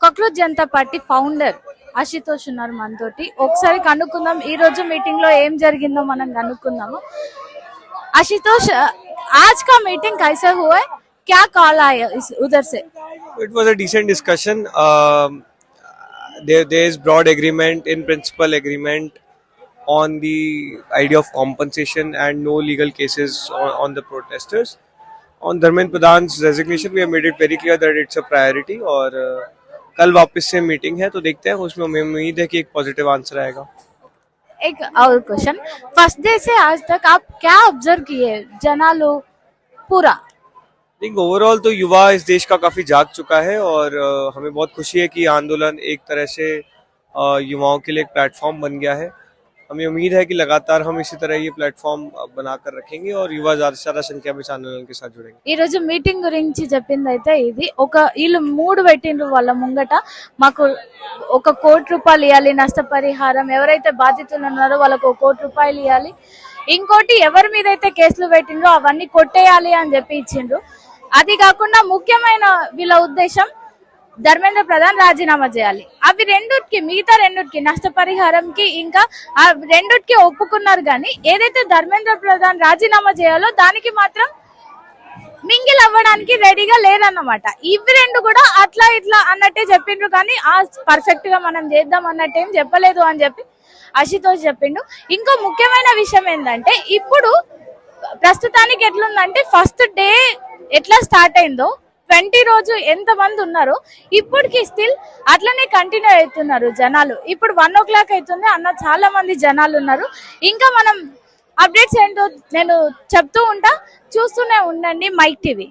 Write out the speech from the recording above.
వక్రూత్ Janata party founder Ashutosh ఉన్నారు మనతోటి. ఒకసారి కనుక్కుందాం ఈ రోజు మీటింగ్ లో ఏం జరిగిందో మనం కనుక్కుందాము. आशुतोष, आज का मीटिंग कैसे हुआ है, क्या कॉल आया उधर से? It was a decent discussion. There is broad agreement, in principle agreement on the idea of compensation and no legal cases on the protesters. On Dharmendra Pradhan's resignation, we have made it very clear that it's a priority. और कल वापस से meeting है तो देखते हैं, उसमें हमें उम्मीद है कि एक पॉजिटिव आंसर आएगा. एक और क्वेश्चन, फर्स्ट डे से आज तक आप क्या ऑब्जर्व किए जनालो पूरा? थिंक ओवरऑल तो युवा इस देश का काफी जाग चुका है और हमें बहुत खुशी है कि आंदोलन एक तरह से युवाओं के लिए एक प्लेटफॉर्म बन गया है. हमें उम्मीद है कि लगातार हम इसी तरह ये प्लेटफॉर्म बनाकर रखेंगे और युवा ज्यादा से ज्यादा संख्या में इस आंदोलन के साथ जुड़ेंगे. ఈ రోజు మీటింగ్ గురించి చెప్పిందైతే ఇది ఒక వీళ్ళు 3 పెట్టిండ్రు వాళ్ళ ముంగట. మాకు 1 కోటి రూపాయలు ఇవ్వాలి నష్టపరిహారం, ఎవరైతే బాధితులు ఉన్నారో వాళ్ళకు 1 కోటి రూపాయలు ఇవ్వాలి, ఇంకోటి ఎవరి మీద అయితే కేసులు పెట్టిండ్రో అవన్నీ కొట్టేయాలి అని చెప్పి ఇచ్చిండ్రు. అది కాకుండా ముఖ్యమైన వీళ్ళ ఉద్దేశం ధర్మేంద్ర ప్రధాన్ రాజీనామా చేయాలి. అవి రెండుకి మిగతా రెండుకి నష్టపరిహారంకి ఇంకా ఆ రెండుకి ఒప్పుకున్నారు. కానీ ఏదైతే ధర్మేంద్ర ప్రధాన్ రాజీనామా చేయాలో దానికి మాత్రం మింగిల్ అవ్వడానికి రెడీగా లేదన్నమాట. ఇవి రెండు కూడా అట్లా ఇట్లా అన్నట్టే చెప్పిండ్రు, కానీ ఆ పర్ఫెక్ట్ గా మనం చేద్దాం అన్నట్టేం చెప్పలేదు అని చెప్పి ఆశుతోష్ చెప్పిండు. ఇంకో ముఖ్యమైన విషయం ఏంటంటే ఇప్పుడు ప్రస్తుతానికి ఎట్లుందంటే ఫస్ట్ డే ఎట్లా స్టార్ట్ అయిందో 20 రోజు ఎంత మంది ఉన్నారో ఇప్పటికి స్టిల్ అట్లనే కంటిన్యూ అవుతున్నారు జనాలు. ఇప్పుడు 1 o'clock అవుతుంది అన్న, చాలా మంది జనాలు ఉన్నారు. ఇంకా మనం అప్డేట్స్ ఏంటో నేను చెప్తూ ఉంటా, చూస్తూనే ఉండండి మైక్ టీవీ.